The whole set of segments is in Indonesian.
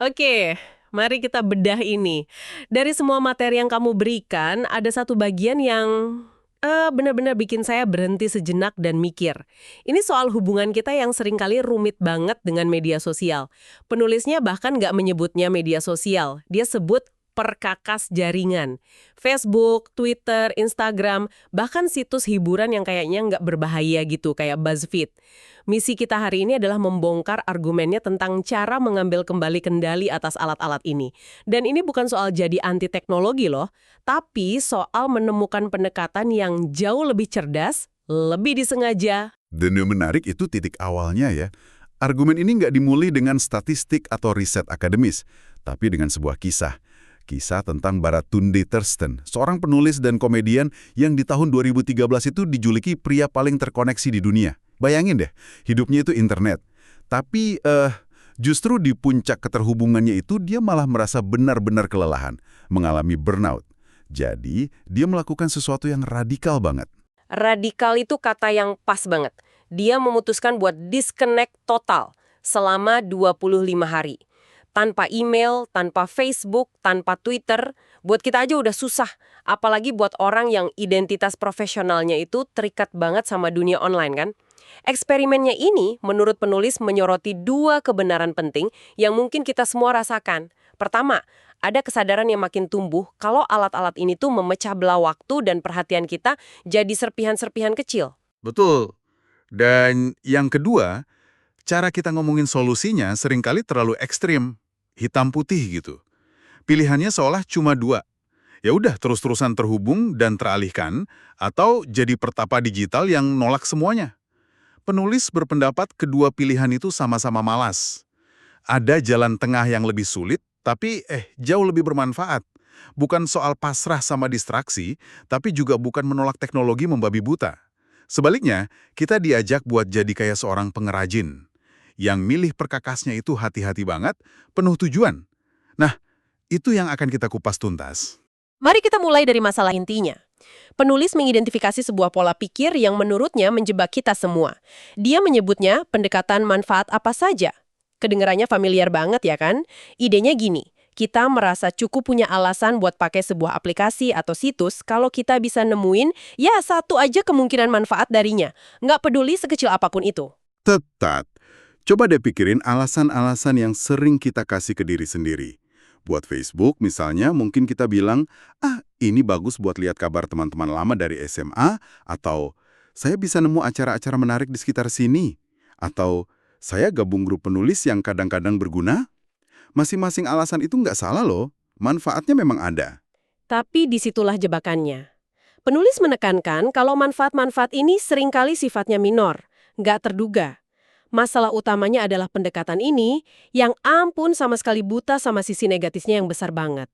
Oke, mari kita bedah ini. Dari semua materi yang kamu berikan, ada satu bagian yang benar-benar bikin saya berhenti sejenak dan mikir. Ini soal hubungan kita yang seringkali rumit banget dengan media sosial. Penulisnya bahkan nggak menyebutnya media sosial, dia sebut perkakas jaringan. Facebook, Twitter, Instagram, bahkan situs hiburan yang kayaknya nggak berbahaya gitu, kayak BuzzFeed. Misi kita hari ini adalah membongkar argumennya tentang cara mengambil kembali kendali atas alat-alat ini. Dan ini bukan soal jadi anti teknologi loh, tapi soal menemukan pendekatan yang jauh lebih cerdas, lebih disengaja. Dan yang menarik itu titik awalnya ya. Argumen ini nggak dimulai dengan statistik atau riset akademis, tapi dengan sebuah kisah. Kisah tentang Baratunde Thurston, seorang penulis dan komedian yang di tahun 2013 itu dijuluki pria paling terkoneksi di dunia. Bayangin deh, hidupnya itu internet. Tapi justru di puncak keterhubungannya itu dia malah merasa benar-benar kelelahan, mengalami burnout. Jadi, dia melakukan sesuatu yang radikal banget. Radikal itu kata yang pas banget. Dia memutuskan buat disconnect total selama 25 hari. Tanpa email, tanpa Facebook, tanpa Twitter, buat kita aja udah susah. Apalagi buat orang yang identitas profesionalnya itu terikat banget sama dunia online kan. Eksperimennya ini, menurut penulis, menyoroti dua kebenaran penting yang mungkin kita semua rasakan. Pertama, ada kesadaran yang makin tumbuh kalau alat-alat ini tuh memecah belah waktu dan perhatian kita jadi serpihan-serpihan kecil. Betul. Dan yang kedua, cara kita ngomongin solusinya seringkali terlalu ekstrim, hitam putih gitu. Pilihannya seolah cuma dua. Ya udah terus-terusan terhubung dan teralihkan, atau jadi pertapa digital yang nolak semuanya. Penulis berpendapat kedua pilihan itu sama-sama malas. Ada jalan tengah yang lebih sulit, tapi jauh lebih bermanfaat. Bukan soal pasrah sama distraksi, tapi juga bukan menolak teknologi membabi buta. Sebaliknya, kita diajak buat jadi kayak seorang pengrajin. Yang milih perkakasnya itu hati-hati banget, penuh tujuan. Nah, itu yang akan kita kupas tuntas. Mari kita mulai dari masalah intinya. Penulis mengidentifikasi sebuah pola pikir yang menurutnya menjebak kita semua. Dia menyebutnya pendekatan manfaat apa saja. Kedengarannya familiar banget ya kan? Idenya gini, kita merasa cukup punya alasan buat pakai sebuah aplikasi atau situs kalau kita bisa nemuin ya satu aja kemungkinan manfaat darinya. Nggak peduli sekecil apapun itu. Tetat. Coba deh pikirin alasan-alasan yang sering kita kasih ke diri sendiri. Buat Facebook misalnya, mungkin kita bilang, ini bagus buat lihat kabar teman-teman lama dari SMA, atau saya bisa nemu acara-acara menarik di sekitar sini, atau saya gabung grup penulis yang kadang-kadang berguna. Masing-masing alasan itu nggak salah loh, manfaatnya memang ada. Tapi disitulah jebakannya. Penulis menekankan kalau manfaat-manfaat ini seringkali sifatnya minor, nggak terduga. Masalah utamanya adalah pendekatan ini yang ampun sama sekali buta sama sisi negatifnya yang besar banget.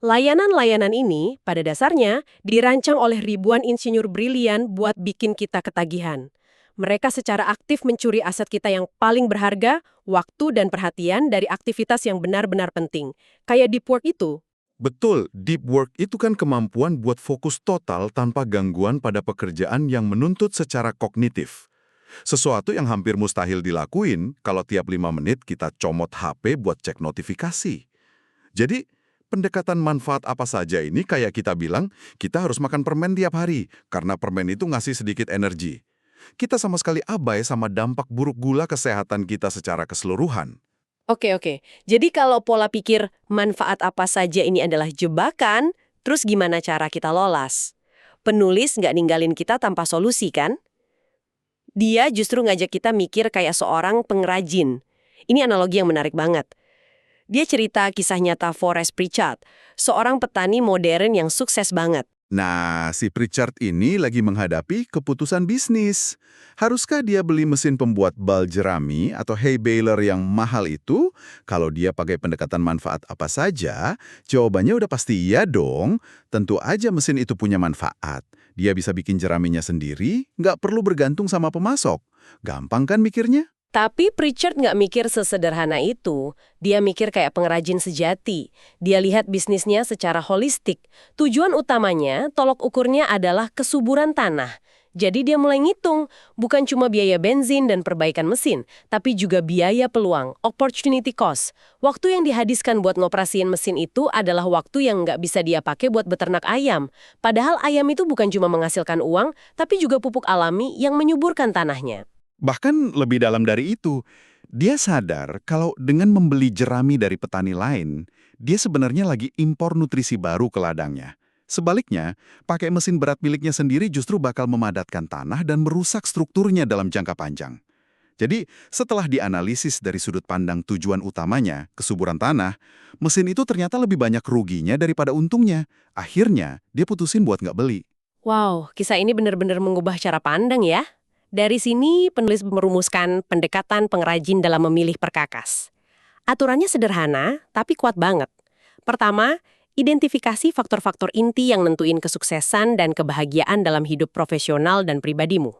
Layanan-layanan ini, pada dasarnya, dirancang oleh ribuan insinyur brilian buat bikin kita ketagihan. Mereka secara aktif mencuri aset kita yang paling berharga, waktu dan perhatian dari aktivitas yang benar-benar penting. Kayak deep work itu. Betul, deep work itu kan kemampuan buat fokus total tanpa gangguan pada pekerjaan yang menuntut secara kognitif. Sesuatu yang hampir mustahil dilakuin kalau tiap 5 menit kita comot HP buat cek notifikasi. Jadi, pendekatan manfaat apa saja ini kayak kita bilang, kita harus makan permen tiap hari, karena permen itu ngasih sedikit energi. Kita sama sekali abai sama dampak buruk gula kesehatan kita secara keseluruhan. Oke. Jadi kalau pola pikir manfaat apa saja ini adalah jebakan, terus gimana cara kita lolos? Penulis nggak ninggalin kita tanpa solusi kan? Dia justru ngajak kita mikir kayak seorang pengrajin. Ini analogi yang menarik banget. Dia cerita kisah nyata Forrest Pritchard, seorang petani modern yang sukses banget. Nah, si Pritchard ini lagi menghadapi keputusan bisnis. Haruskah dia beli mesin pembuat bal jerami atau hay baler yang mahal itu? Kalau dia pakai pendekatan manfaat apa saja, jawabannya udah pasti iya dong. Tentu aja mesin itu punya manfaat. Dia bisa bikin jeraminya sendiri, nggak perlu bergantung sama pemasok. Gampang kan mikirnya? Tapi Pritchard nggak mikir sesederhana itu. Dia mikir kayak pengrajin sejati. Dia lihat bisnisnya secara holistik. Tujuan utamanya, tolok ukurnya adalah kesuburan tanah. Jadi dia mulai ngitung, bukan cuma biaya bensin dan perbaikan mesin, tapi juga biaya peluang, opportunity cost. Waktu yang dihabiskan buat ngoperasiin mesin itu adalah waktu yang nggak bisa dia pakai buat beternak ayam. Padahal ayam itu bukan cuma menghasilkan uang, tapi juga pupuk alami yang menyuburkan tanahnya. Bahkan lebih dalam dari itu, dia sadar kalau dengan membeli jerami dari petani lain, dia sebenarnya lagi impor nutrisi baru ke ladangnya. Sebaliknya, pakai mesin berat miliknya sendiri justru bakal memadatkan tanah dan merusak strukturnya dalam jangka panjang. Jadi, setelah dianalisis dari sudut pandang tujuan utamanya, kesuburan tanah, mesin itu ternyata lebih banyak ruginya daripada untungnya. Akhirnya, dia putusin buat nggak beli. Wow, kisah ini benar-benar mengubah cara pandang ya. Dari sini, penulis merumuskan pendekatan pengrajin dalam memilih perkakas. Aturannya sederhana, tapi kuat banget. Pertama, identifikasi faktor-faktor inti yang nentuin kesuksesan dan kebahagiaan dalam hidup profesional dan pribadimu.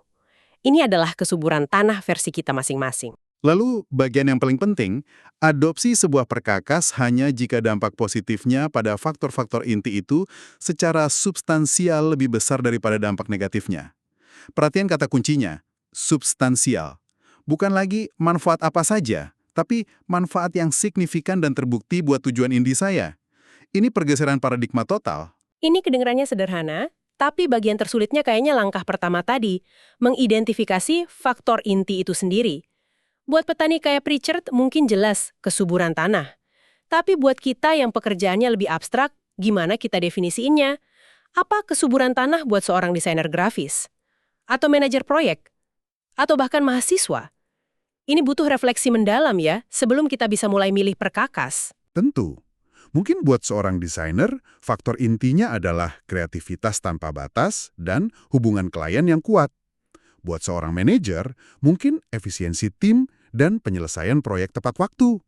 Ini adalah kesuburan tanah versi kita masing-masing. Lalu, bagian yang paling penting, adopsi sebuah perkakas hanya jika dampak positifnya pada faktor-faktor inti itu secara substansial lebih besar daripada dampak negatifnya. Perhatian kata kuncinya, substansial. Bukan lagi manfaat apa saja, tapi manfaat yang signifikan dan terbukti buat tujuan inti saya. Ini pergeseran paradigma total. Ini kedengarannya sederhana, tapi bagian tersulitnya kayaknya langkah pertama tadi, mengidentifikasi faktor inti itu sendiri. Buat petani kayak Pritchard mungkin jelas kesuburan tanah. Tapi buat kita yang pekerjaannya lebih abstrak, gimana kita definisiinnya? Apa kesuburan tanah buat seorang desainer grafis? Atau manajer proyek? Atau bahkan mahasiswa? Ini butuh refleksi mendalam ya, sebelum kita bisa mulai milih perkakas. Tentu. Mungkin buat seorang desainer, faktor intinya adalah kreativitas tanpa batas dan hubungan klien yang kuat. Buat seorang manajer, mungkin efisiensi tim dan penyelesaian proyek tepat waktu.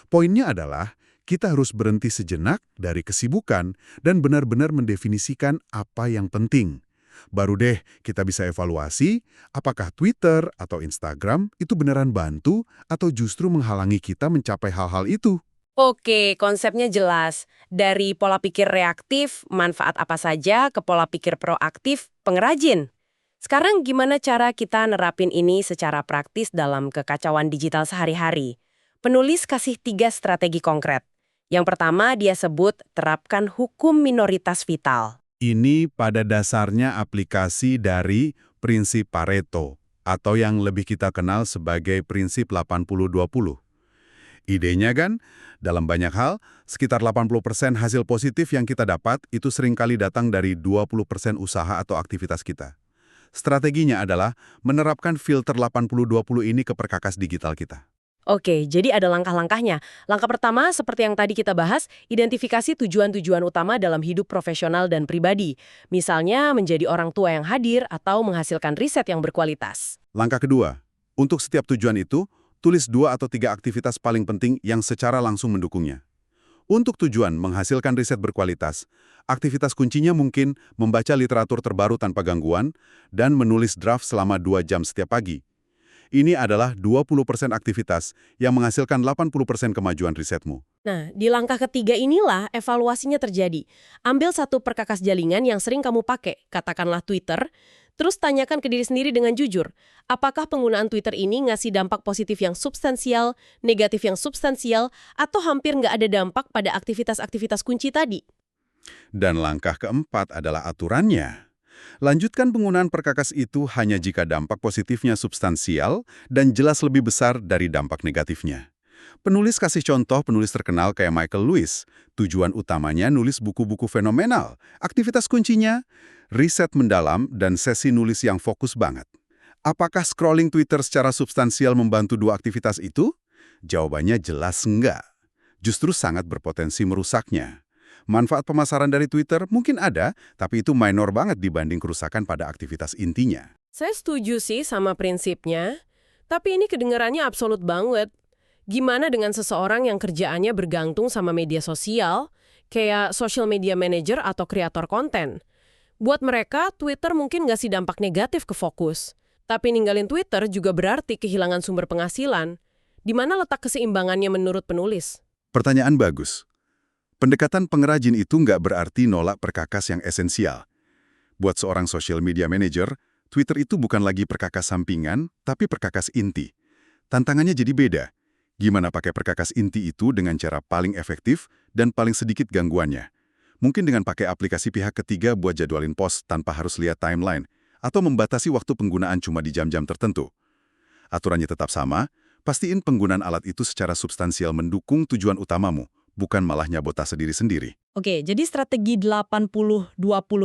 Poinnya adalah, kita harus berhenti sejenak dari kesibukan dan benar-benar mendefinisikan apa yang penting. Baru deh kita bisa evaluasi apakah Twitter atau Instagram itu beneran bantu atau justru menghalangi kita mencapai hal-hal itu. Oke, konsepnya jelas. Dari pola pikir reaktif, manfaat apa saja, ke pola pikir proaktif, pengrajin. Sekarang gimana cara kita nerapin ini secara praktis dalam kekacauan digital sehari-hari? Penulis kasih 3 strategi konkret. Yang pertama dia sebut terapkan hukum minoritas vital. Ini pada dasarnya aplikasi dari prinsip Pareto, atau yang lebih kita kenal sebagai prinsip 80-20. Idenya kan, dalam banyak hal, sekitar 80% hasil positif yang kita dapat itu seringkali datang dari 20% usaha atau aktivitas kita. Strateginya adalah menerapkan filter 80-20 ini ke perkakas digital kita. Oke, jadi ada langkah-langkahnya. Langkah pertama, seperti yang tadi kita bahas, identifikasi tujuan-tujuan utama dalam hidup profesional dan pribadi. Misalnya, menjadi orang tua yang hadir atau menghasilkan riset yang berkualitas. Langkah kedua, untuk setiap tujuan itu, tulis 2 atau 3 aktivitas paling penting yang secara langsung mendukungnya. Untuk tujuan menghasilkan riset berkualitas, aktivitas kuncinya mungkin membaca literatur terbaru tanpa gangguan dan menulis draft selama 2 jam setiap pagi. Ini adalah 20% aktivitas yang menghasilkan 80% kemajuan risetmu. Nah, di langkah ketiga inilah evaluasinya terjadi. Ambil satu perkakas jaringan yang sering kamu pakai, katakanlah Twitter, terus tanyakan ke diri sendiri dengan jujur, apakah penggunaan Twitter ini ngasih dampak positif yang substansial, negatif yang substansial, atau hampir nggak ada dampak pada aktivitas-aktivitas kunci tadi? Dan langkah keempat adalah aturannya. Lanjutkan penggunaan perkakas itu hanya jika dampak positifnya substansial dan jelas lebih besar dari dampak negatifnya. Penulis kasih contoh penulis terkenal kayak Michael Lewis. Tujuan utamanya nulis buku-buku fenomenal. Aktivitas kuncinya, riset mendalam dan sesi nulis yang fokus banget. Apakah scrolling Twitter secara substansial membantu 2 aktivitas itu? Jawabannya jelas enggak. Justru sangat berpotensi merusaknya. Manfaat pemasaran dari Twitter mungkin ada, tapi itu minor banget dibanding kerusakan pada aktivitas intinya. Saya setuju sih sama prinsipnya, tapi ini kedengarannya absolut banget. Gimana dengan seseorang yang kerjaannya bergantung sama media sosial, kayak social media manager atau kreator konten? Buat mereka, Twitter mungkin ngasih dampak negatif ke fokus. Tapi ninggalin Twitter juga berarti kehilangan sumber penghasilan. Di mana letak keseimbangannya menurut penulis? Pertanyaan bagus. Pendekatan pengrajin itu nggak berarti nolak perkakas yang esensial. Buat seorang social media manager, Twitter itu bukan lagi perkakas sampingan, tapi perkakas inti. Tantangannya jadi beda. Gimana pakai perkakas inti itu dengan cara paling efektif dan paling sedikit gangguannya? Mungkin dengan pakai aplikasi pihak ketiga buat jadwalin post tanpa harus lihat timeline, atau membatasi waktu penggunaan cuma di jam-jam tertentu. Aturannya tetap sama, pastiin penggunaan alat itu secara substansial mendukung tujuan utamamu, bukan malah nyabotase diri sendiri. Oke, jadi strategi 80-20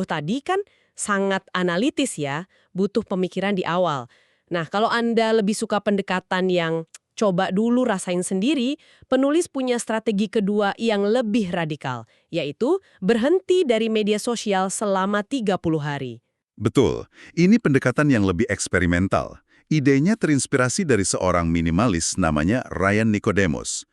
tadi kan sangat analitis ya, butuh pemikiran di awal. Nah, kalau Anda lebih suka pendekatan yang coba dulu rasain sendiri, penulis punya strategi kedua yang lebih radikal, yaitu berhenti dari media sosial selama 30 hari. Betul, ini pendekatan yang lebih eksperimental. Idenya terinspirasi dari seorang minimalis namanya Ryan Nicodemus.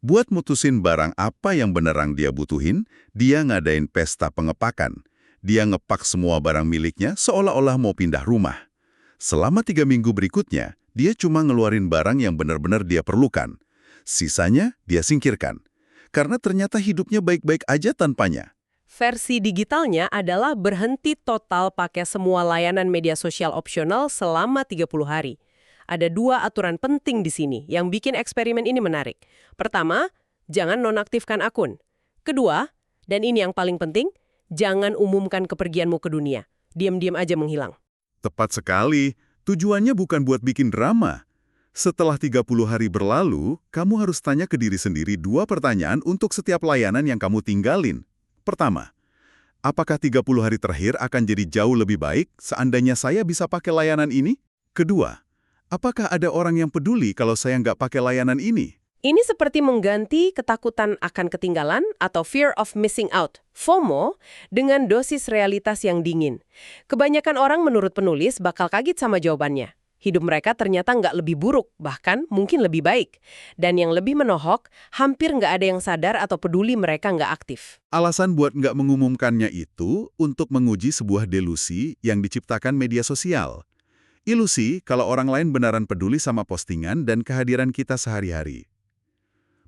Buat mutusin barang apa yang benerang dia butuhin, dia ngadain pesta pengepakan. Dia ngepak semua barang miliknya seolah-olah mau pindah rumah. Selama 3 minggu berikutnya, dia cuma ngeluarin barang yang benar-benar dia perlukan. Sisanya dia singkirkan. Karena ternyata hidupnya baik-baik aja tanpanya. Versi digitalnya adalah berhenti total pakai semua layanan media sosial opsional selama 30 hari. Ada 2 aturan penting di sini yang bikin eksperimen ini menarik. Pertama, jangan nonaktifkan akun. Kedua, dan ini yang paling penting, jangan umumkan kepergianmu ke dunia. Diam-diam aja menghilang. Tepat sekali, tujuannya bukan buat bikin drama. Setelah 30 hari berlalu, kamu harus tanya ke diri sendiri 2 pertanyaan untuk setiap layanan yang kamu tinggalin. Pertama, apakah 30 hari terakhir akan jadi jauh lebih baik seandainya saya bisa pakai layanan ini? Kedua, apakah ada orang yang peduli kalau saya nggak pakai layanan ini? Ini seperti mengganti ketakutan akan ketinggalan atau fear of missing out, FOMO, dengan dosis realitas yang dingin. Kebanyakan orang menurut penulis bakal kaget sama jawabannya. Hidup mereka ternyata nggak lebih buruk, bahkan mungkin lebih baik. Dan yang lebih menohok, hampir nggak ada yang sadar atau peduli mereka nggak aktif. Alasan buat nggak mengumumkannya itu untuk menguji sebuah delusi yang diciptakan media sosial. Ilusi kalau orang lain beneran peduli sama postingan dan kehadiran kita sehari-hari.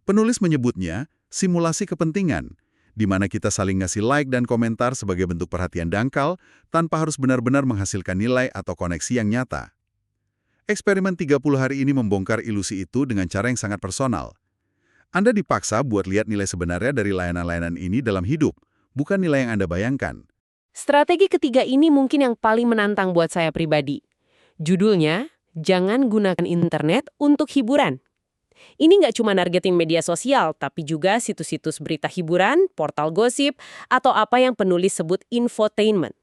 Penulis menyebutnya simulasi kepentingan, di mana kita saling ngasih like dan komentar sebagai bentuk perhatian dangkal tanpa harus benar-benar menghasilkan nilai atau koneksi yang nyata. Eksperimen 30 hari ini membongkar ilusi itu dengan cara yang sangat personal. Anda dipaksa buat lihat nilai sebenarnya dari layanan-layanan ini dalam hidup, bukan nilai yang Anda bayangkan. Strategi ketiga ini mungkin yang paling menantang buat saya pribadi. Judulnya, jangan gunakan internet untuk hiburan. Ini nggak cuma nargetin media sosial, tapi juga situs-situs berita hiburan, portal gosip, atau apa yang penulis sebut infotainment.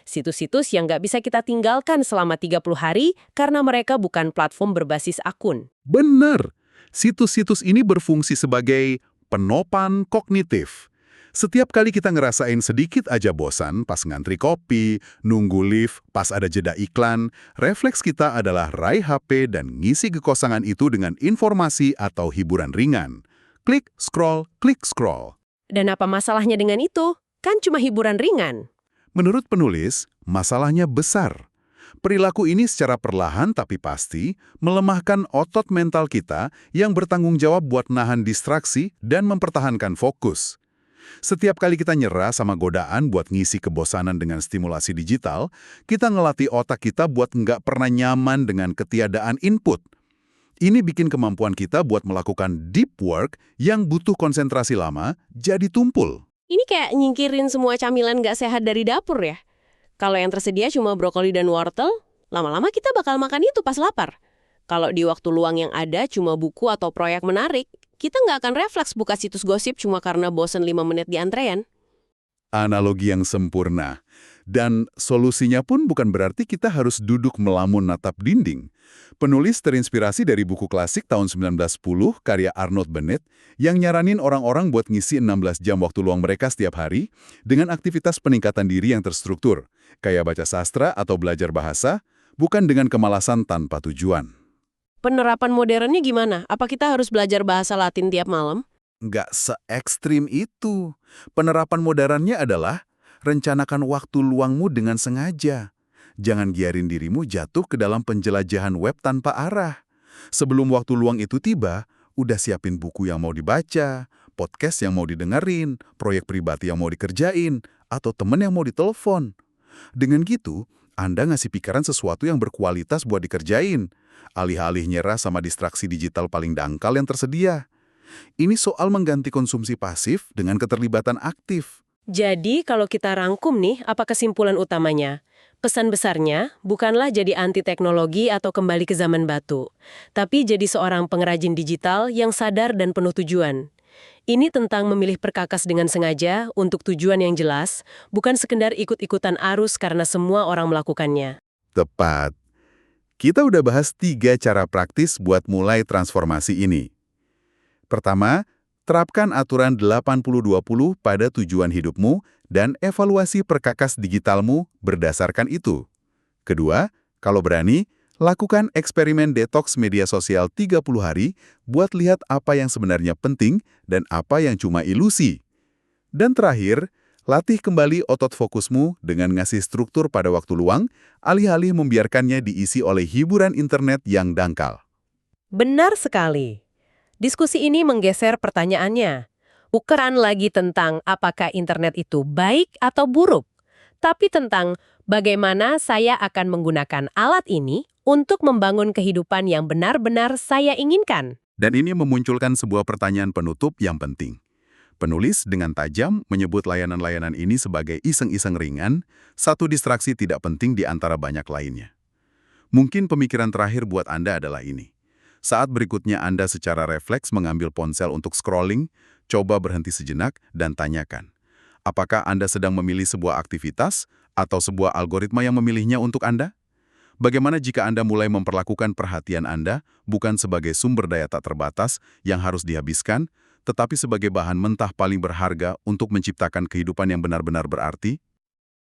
Situs-situs yang nggak bisa kita tinggalkan selama 30 hari karena mereka bukan platform berbasis akun. Benar, situs-situs ini berfungsi sebagai penopan kognitif. Setiap kali kita ngerasain sedikit aja bosan pas ngantri kopi, nunggu lift, pas ada jeda iklan, refleks kita adalah raih HP dan ngisi kekosongan itu dengan informasi atau hiburan ringan. Klik, scroll, klik, scroll. Dan apa masalahnya dengan itu? Kan cuma hiburan ringan. Menurut penulis, masalahnya besar. Perilaku ini secara perlahan tapi pasti melemahkan otot mental kita yang bertanggung jawab buat nahan distraksi dan mempertahankan fokus. Setiap kali kita nyerah sama godaan buat ngisi kebosanan dengan stimulasi digital, kita ngelatih otak kita buat nggak pernah nyaman dengan ketiadaan input. Ini bikin kemampuan kita buat melakukan deep work yang butuh konsentrasi lama jadi tumpul. Ini kayak nyingkirin semua camilan nggak sehat dari dapur ya. Kalau yang tersedia cuma brokoli dan wortel, lama-lama kita bakal makan itu pas lapar. Kalau di waktu luang yang ada cuma buku atau proyek menarik, kita nggak akan refleks buka situs gosip cuma karena bosen 5 menit di antrean. Analogi yang sempurna. Dan solusinya pun bukan berarti kita harus duduk melamun natap dinding. Penulis terinspirasi dari buku klasik tahun 1910 karya Arnold Bennett yang nyaranin orang-orang buat ngisi 16 jam waktu luang mereka setiap hari dengan aktivitas peningkatan diri yang terstruktur, kayak baca sastra atau belajar bahasa, bukan dengan kemalasan tanpa tujuan. Penerapan modernnya gimana? Apa kita harus belajar bahasa Latin tiap malam? Nggak se-ekstrim itu. Penerapan modernnya adalah rencanakan waktu luangmu dengan sengaja. Jangan biarin dirimu jatuh ke dalam penjelajahan web tanpa arah. Sebelum waktu luang itu tiba, udah siapin buku yang mau dibaca, podcast yang mau didengerin, proyek pribadi yang mau dikerjain, atau temen yang mau ditelepon. Dengan gitu, Anda ngasih pikiran sesuatu yang berkualitas buat dikerjain, alih-alih nyerah sama distraksi digital paling dangkal yang tersedia. Ini soal mengganti konsumsi pasif dengan keterlibatan aktif. Jadi kalau kita rangkum nih, apa kesimpulan utamanya? Pesan besarnya bukanlah jadi anti teknologi atau kembali ke zaman batu, tapi jadi seorang pengrajin digital yang sadar dan penuh tujuan. Ini tentang memilih perkakas dengan sengaja untuk tujuan yang jelas, bukan sekedar ikut-ikutan arus karena semua orang melakukannya. Tepat. Kita udah bahas 3 cara praktis buat mulai transformasi ini. Pertama, terapkan aturan 80-20 pada tujuan hidupmu dan evaluasi perkakas digitalmu berdasarkan itu. Kedua, kalau berani, lakukan eksperimen detoks media sosial 30 hari buat lihat apa yang sebenarnya penting dan apa yang cuma ilusi. Dan terakhir, latih kembali otot fokusmu dengan ngasih struktur pada waktu luang, alih-alih membiarkannya diisi oleh hiburan internet yang dangkal. Benar sekali. Diskusi ini menggeser pertanyaannya. Bukan lagi tentang apakah internet itu baik atau buruk, tapi tentang bagaimana saya akan menggunakan alat ini untuk membangun kehidupan yang benar-benar saya inginkan. Dan ini memunculkan sebuah pertanyaan penutup yang penting. Penulis dengan tajam menyebut layanan-layanan ini sebagai iseng-iseng ringan, satu distraksi tidak penting di antara banyak lainnya. Mungkin pemikiran terakhir buat Anda adalah ini. Saat berikutnya Anda secara refleks mengambil ponsel untuk scrolling, coba berhenti sejenak dan tanyakan, apakah Anda sedang memilih sebuah aktivitas atau sebuah algoritma yang memilihnya untuk Anda? Bagaimana jika Anda mulai memperlakukan perhatian Anda bukan sebagai sumber daya tak terbatas yang harus dihabiskan, tetapi sebagai bahan mentah paling berharga untuk menciptakan kehidupan yang benar-benar berarti?